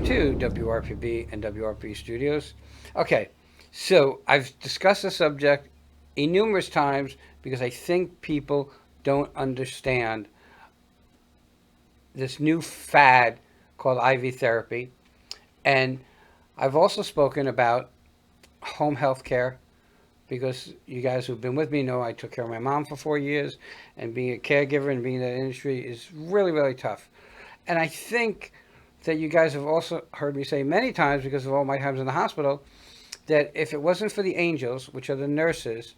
to WRPB and WRP Studios. Okay, so I've discussed the subject numerous times because I think people don't understand this new fad called IV therapy. And I've also spoken about home health care because you guys who've been with me know I took care of my mom for 4 years, and being a caregiver and being in that industry is really, really tough. And I think that you guys have also heard me say many times, because of all my times in the hospital, that if it wasn't for the angels, which are the nurses,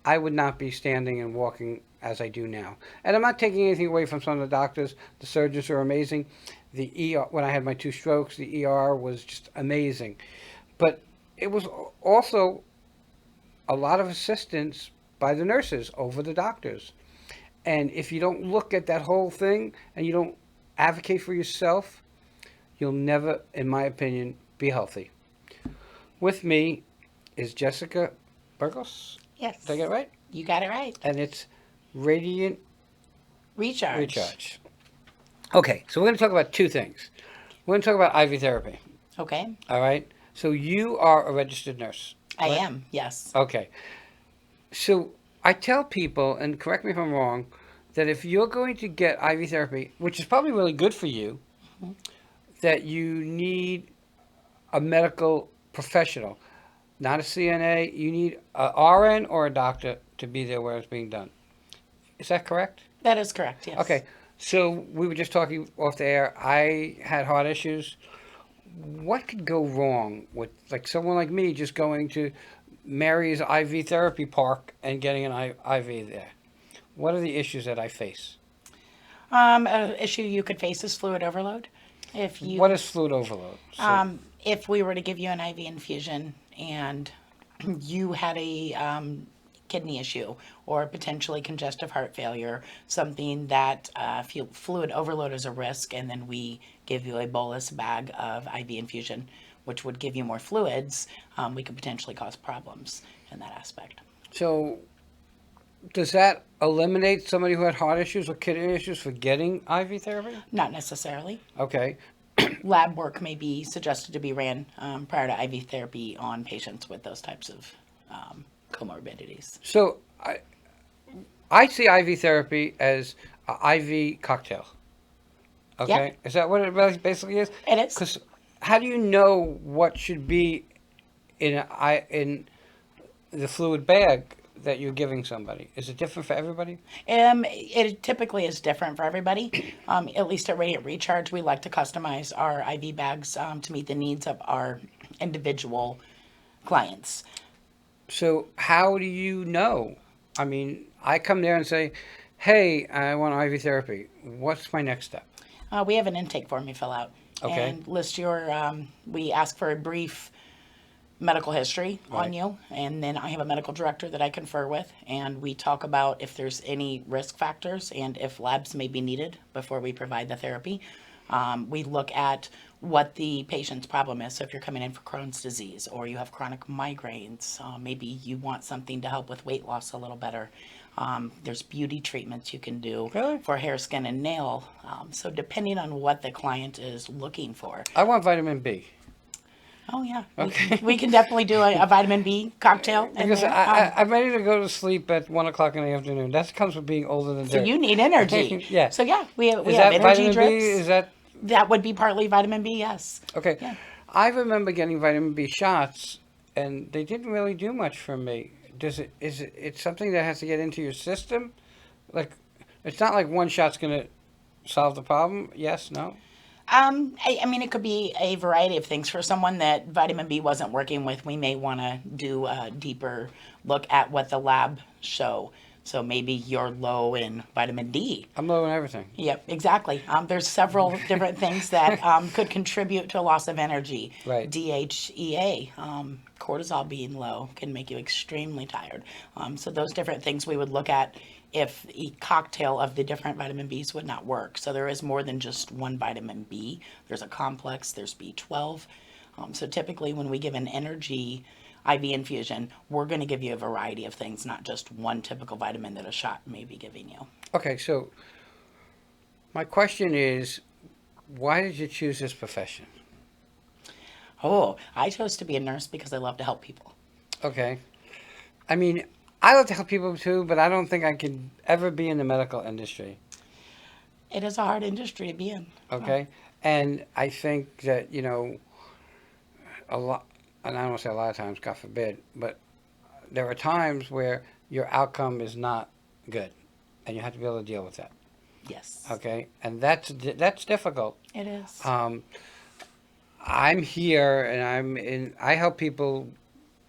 I would not be standing and walking as I do now. And I'm not taking anything away from some of the doctors. The surgeons are amazing. The ER, when I had my 2 strokes, the ER was just amazing. But it was also a lot of assistance by the nurses over the doctors. And if you don't look at that whole thing and you don't advocate for yourself, you'll never, in my opinion, be healthy. With me is Jessica Burgos. Yes. Did I get it right? You got it right. And it's Radiant Recharge. Recharge. Okay, so we're going to talk about two things. We're going to talk about IV therapy. Okay. All right? So you are a registered nurse. I right? am, yes. Okay. So I tell people, and correct me if I'm wrong, that if you're going to get IV therapy, which is probably really good for you, that you need a medical professional, not a CNA. You need a RN or a doctor to be there where it's being done. Is that correct? That is correct, yes. Okay. So we were just talking off the air. I had heart issues. What could go wrong with like someone like me just going to Mary's IV therapy park and getting an IV there? What are the issues that I face? An issue you could face is fluid overload. If you, What is fluid overload? So, if we were to give you an IV infusion and you had a kidney issue or potentially congestive heart failure, something that fluid overload is a risk, and then we give you a bolus bag of IV infusion, which would give you more fluids, we could potentially cause problems in that aspect. so does that eliminate somebody who had heart issues or kidney issues for getting IV therapy? Not necessarily. Okay. Lab work may be suggested to be ran prior to IV therapy on patients with those types of comorbidities. So I see IV therapy as a IV cocktail. Okay. Yep. Is that what it really basically is? It is. Because how do you know what should be in the fluid bag that you're giving somebody? Is it different for everybody? It typically is different for everybody. At least at Radiant Recharge, we like to customize our IV bags to meet the needs of our individual clients. So how do you know? I mean, I come there and say, "Hey, I want IV therapy. What's my next step?" We have an intake form you fill out Okay. and list your. We ask for a brief medical history Right. on you, and then I have a medical director that I confer with, and we talk about if there's any risk factors and if labs may be needed before we provide the therapy. We look at what the patient's problem is. So if you're coming in for Crohn's disease or you have chronic migraines, maybe you want something to help with weight loss a little better. There's beauty treatments you can do Really? for hair, skin, and nail. So depending on what the client is looking for. I want vitamin B. Oh yeah, Okay. we can definitely do a vitamin B cocktail in Because there. I'm ready to go to sleep at 1 o'clock in the afternoon. That comes with being older than So dirt. you need energy. Yeah. So yeah, we Is have that energy vitamin drips. B? Is that That would be partly vitamin B. Yes. okay? Yeah. I remember getting vitamin B shots, and they didn't really do much for me. Does it? Is it? It's something that has to get into your system. Like, it's not like one shot's gonna solve the problem. Yes. No. I mean, it could be a variety of things. For someone that vitamin B wasn't working with, we may want to do a deeper look at what the lab show. So maybe you're low in vitamin D. I'm low on everything. Yep, exactly. There's several different things that could contribute to a loss of energy. Right. DHEA, cortisol being low can make you extremely tired. So those different things we would look at if a cocktail of the different vitamin Bs would not work. So there is more than just one vitamin B. There's a complex, there's B12. So typically when we give an energy IV infusion, we're going to give you a variety of things, not just one typical vitamin that a shot may be giving you. Okay. So my question is, why did you choose this profession? Oh, I chose to be a nurse because I love to help people. Okay. I mean, I love to help people too, but I don't think I could ever be in the medical industry. It is a hard industry to be in. Okay. And I think that, a lot, and I don't want to say a lot of times, God forbid, but there are times where your outcome is not good, and you have to be able to deal with that. Yes, Okay. And that's difficult. it is. Um, I'm here and I help people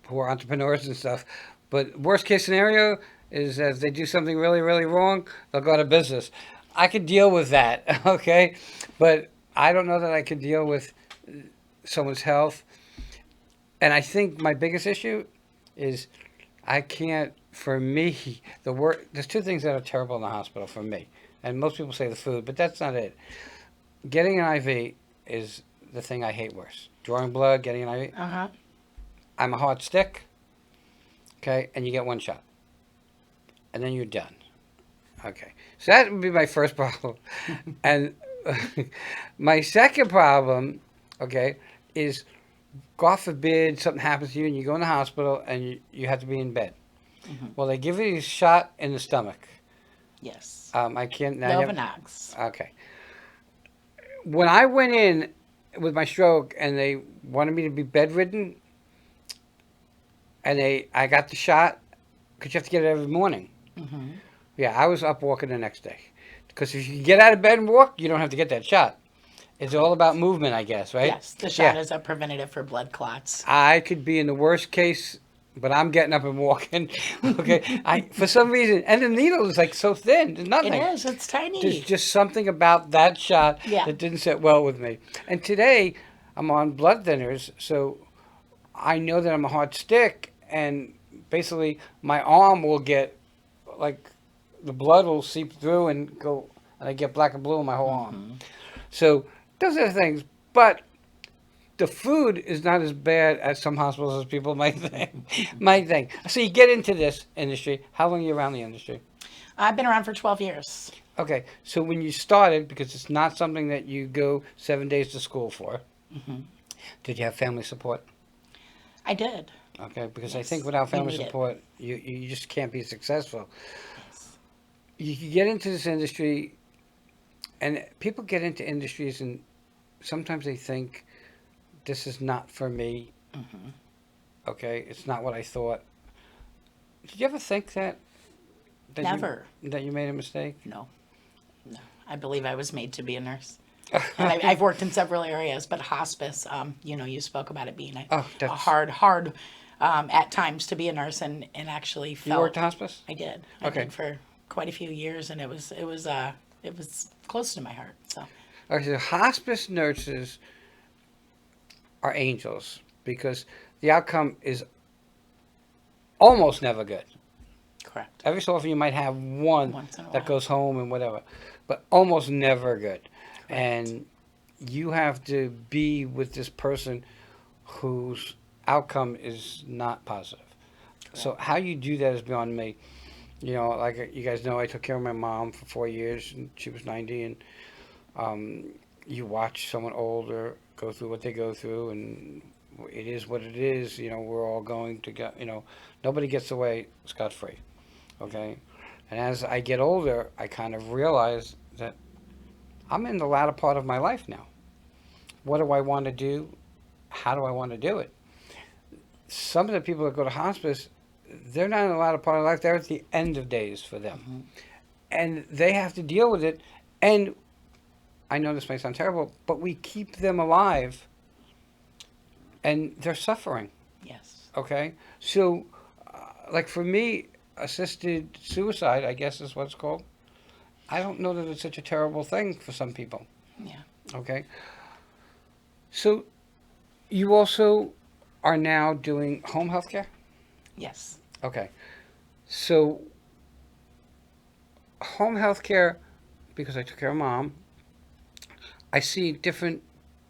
who are entrepreneurs and stuff. But worst case scenario is if they do something really, really wrong, they'll go out of business. I could deal with that, okay? But I don't know that I could deal with someone's health. And I think my biggest issue is I can't, for me, there's two things that are terrible in the hospital for me. And most people say the food, but that's not it. Getting an IV is the thing I hate worse. Drawing blood, getting an IV. Uh huh. I'm a hard stick, okay, and you get one shot, and then you're done. Okay, so that would be my first problem, and my second problem, okay, is God forbid something happens to you and you go in the hospital and you have to be in bed. Well, they give you a shot in the stomach. Yes. I can't. I never, Lovenox. okay. When I went in with my stroke and they wanted me to be bedridden, and I got the shot because you have to get it every morning. Mm-hmm. Yeah, I was up walking the next day. Because if you can get out of bed and walk, you don't have to get that shot. It's all about movement, I guess, right? Yes, the shot Yeah. is a preventative for blood clots. I could be in the worst case, but I'm getting up and walking. Okay, for some reason, and the needle is like so thin. There's nothing. It is. It's tiny. There's just something about that shot Yeah. that didn't sit well with me. And today, I'm on blood thinners, so I know that I'm a hard stick, and basically my arm will get like the blood will seep through and go, and I get black and blue in my whole arm. So those are the things. But the food is not as bad at some hospitals as people might think. So you get into this industry. How long are you around the industry? I've been around for 12 years. Okay, so when you started, because it's not something that you go 7 days to school for, did you have family support? I did. Okay, because I Yes, think without you family need it. support, you just can't be successful. Yes. You get into this industry, and people get into industries, and sometimes they think, this is not for me. Mm-hmm. Okay, it's not what I thought. Did you ever think that Never. that you made a mistake? No. No. I believe I was made to be a nurse. And I've worked in several areas, but hospice, you spoke about it being a That's hard, at times to be a nurse and actually you felt. worked hospice? I did. Okay. I did for quite a few years, and it was close to my heart. So Okay, so hospice nurses are angels because the outcome is almost never good. correct. Every so often you might have one Once in a that while. goes home and whatever, but almost never good. And you have to be with this person whose outcome is not positive. So how you do that is beyond me. Like you guys know, I took care of my mom for 4 years, and she was 90, and you watch someone older go through what they go through, and it is what it is. We're all going to get. Nobody gets away scot-free. Okay, and as I get older, I kind of realize that I'm in the latter part of my life now. What do I want to do? How do I want to do it? Some of the people that go to hospice, they're not in the latter part of life. They're at the end of days for them, and they have to deal with it. And I know this may sound terrible, but we keep them alive, and they're suffering. Yes. Okay, so like for me, assisted suicide, I guess is what it's called. I don't know that it's such a terrible thing for some people. Yeah. Okay, so you also are now doing home health care? Yes. Okay, so home health care, because I took care of mom, I see different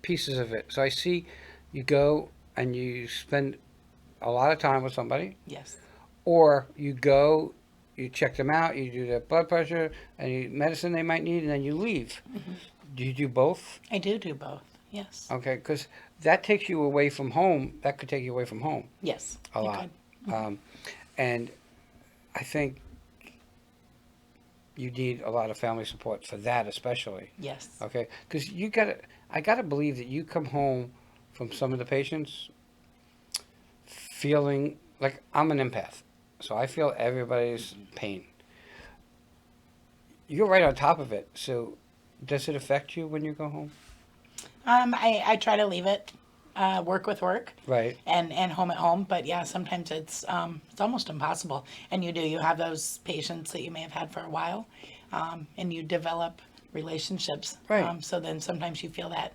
pieces of it. So I see you go and you spend a lot of time with somebody, Yes. or you go, you check them out, you do their blood pressure, and medicine they might need, and then you leave. Do you do both? I do both. Yes. Okay, because that takes you away from home. That could take you away from home Yes. a It lot. could. Um, and I think you need a lot of family support for that, especially. Yes. Okay, because I gotta believe that you come home from some of the patients feeling like I'm an empath, so I feel everybody's pain. You're right on top of it. So, does it affect you when you go home? I try to leave it work with work Right. and home at home. But yeah, sometimes it's almost impossible. And you have those patients that you may have had for a while, and you develop relationships. Right. So then sometimes you feel that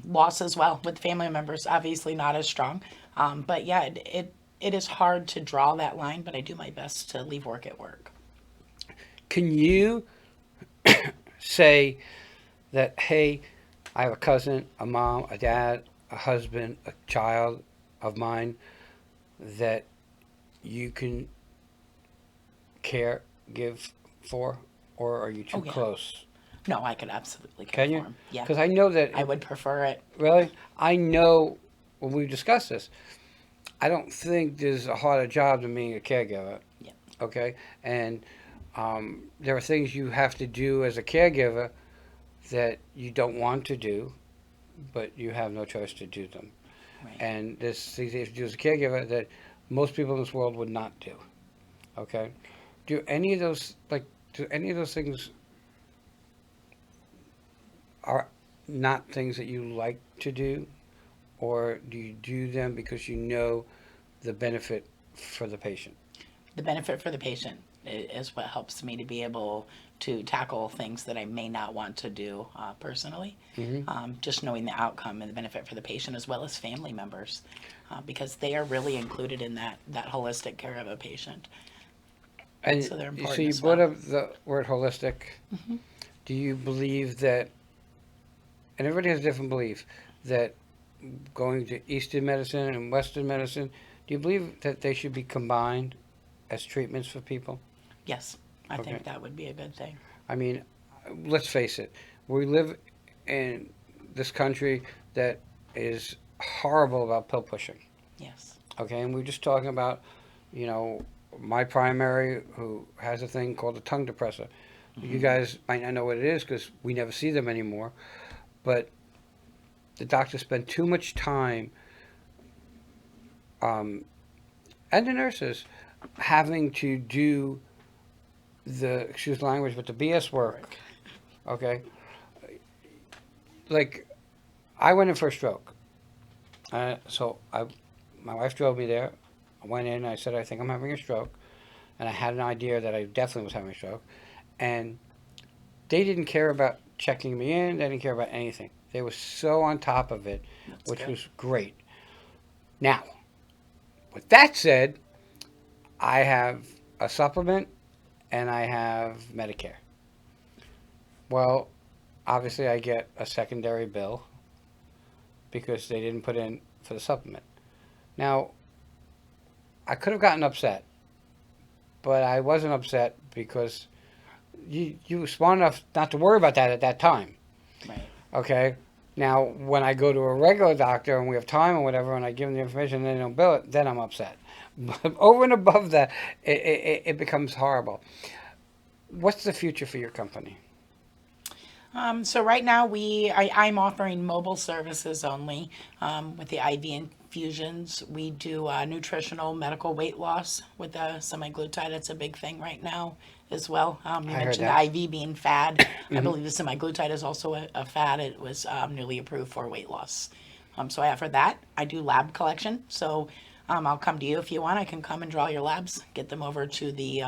loss as well with family members. Obviously not as strong, but yeah, it is hard to draw that line. But I do my best to leave work at work. Can you say that, hey, I have a cousin, a mom, a dad, a husband, a child of mine that you can give for, or are you too Oh yeah, close? no, I could absolutely care Can for you? him. Yeah, Because I know that, I would prefer it. really, I know when we discussed this, I don't think there's a harder job than being a caregiver. Yeah. Okay? And there are things you have to do as a caregiver that you don't want to do, but you have no choice to do them. Right. And there's things you have to do as a caregiver that most people in this world would not do. Okay? Do any of those things are not things that you like to do, or do you do them because you know the benefit for the patient? The benefit for the patient is what helps me to be able to tackle things that I may not want to do personally. Hmm. Just knowing the outcome and the benefit for the patient as well as family members, because they are really included in that holistic care of a patient. And So they're so important you as brought well. up the word holistic. Do you believe that, and everybody has a different belief, that going to Eastern medicine and Western medicine, do you believe that they should be combined as treatments for people? Yes, I Okay. think that would be a good thing. I mean, let's face it, we live in this country that is horrible about pill pushing. Yes. Okay, and we're just talking about, you know, my primary who has a thing called a tongue depressor. You guys might not know what it is because we never see them anymore, but the doctors spend too much time, um, and the nurses, having to do excuse the language, but the BS work. Work. Okay, like I went in for a stroke. My wife drove me there. I went in. I said, I think I'm having a stroke, and I had an idea that I definitely was having a stroke. And they didn't care about checking me in. They didn't care about anything. They were so on top of it, That's which good. was great. Now, with that said, I have a supplement and I have Medicare. Well, obviously, I get a secondary bill because they didn't put in for the supplement. Now, I could have gotten upset, but I wasn't upset because you were smart enough not to worry about that at that time. Right. Okay. Now, when I go to a regular doctor and we have time or whatever, and I give them the information and they don't bill it, then I'm upset. But over and above that, it becomes horrible. What's the future for your company? So right now I'm offering mobile services only with the IV infusions. We do nutritional medical weight loss with the semaglutide. It's a big thing right now as well. You I heard mentioned the that. IV being fad. I Hmm. believe the semaglutide is also a fad. It was newly approved for weight loss. So I offer that. I do lab collection. So I'll come to you if you want. I can come and draw your labs, get them over to the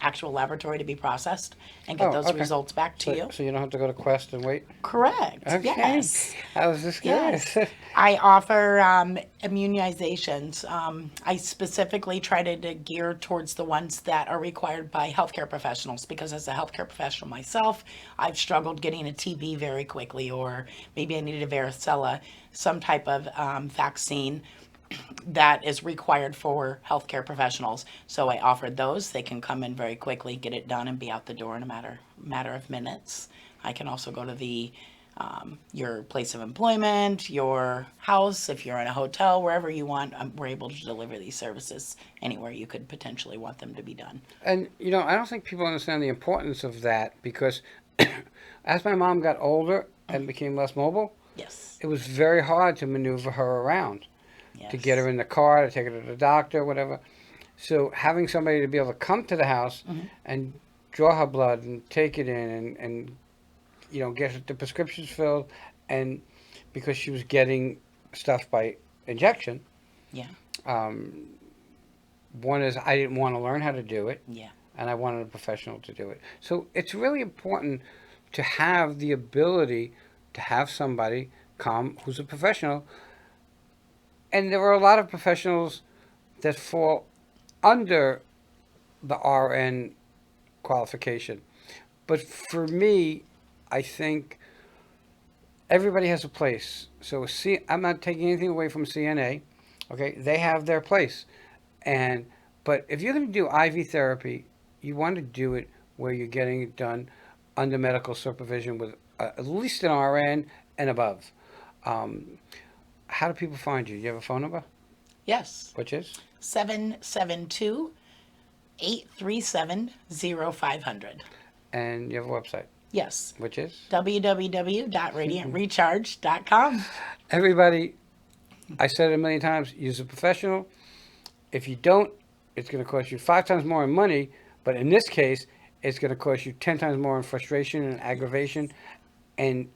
actual laboratory to be processed, and get Oh, those okay. results back to So, you. so you don't have to go to Quest and wait? Correct. Okay. Yes. I was just curious. Yes. I offer immunizations. I specifically try to gear towards the ones that are required by healthcare professionals because, as a healthcare professional myself, I've struggled getting a TB very quickly, or maybe I needed a varicella, some type of vaccine that is required for healthcare professionals. So I offered those. They can come in very quickly, get it done, and be out the door in a matter of minutes. I can also go to the your place of employment, your house, if you're in a hotel, wherever you want, we're able to deliver these services anywhere you could potentially want them to be done. And I don't think people understand the importance of that because as my mom got older and became less mobile, Yes. it was very hard to maneuver her around, Yes. to get her in the car, to take her to the doctor, whatever. So having somebody to be able to come to the house and draw her blood and take it in and get the prescriptions filled, and because she was getting stuff by injection. Yeah. One is I didn't want to learn how to do it, Yeah. and I wanted a professional to do it. So it's really important to have the ability to have somebody come who's a professional. And there are a lot of professionals that fall under the RN qualification. But for me, I think everybody has a place. So I'm not taking anything away from CNA. Okay, they have their place. But if you're going to do IV therapy, you want to do it where you're getting it done under medical supervision with at least an RN and above. How do people find you? You have a phone number? Yes. Which is? 772-837-0500. And you have a website? Yes. Which is? www.radiantrecharge.com. Everybody, I said it a million times, use a professional. If you don't, it's going to cost you 5 times more in money, but in this case, it's going to cost you 10 times more in frustration and aggravation, and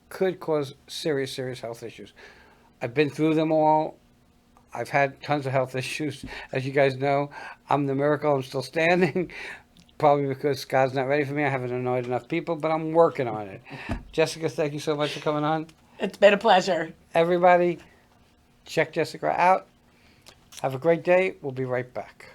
could cause serious, serious health issues. I've been through them all. I've had tons of health issues. As you guys know, I'm the miracle. I'm still standing. Probably because God's not ready for me. I haven't annoyed enough people, but I'm working on it. Jessica, thank you so much for coming on. It's been a pleasure. Everybody, check Jessica out. Have a great day. We'll be right back.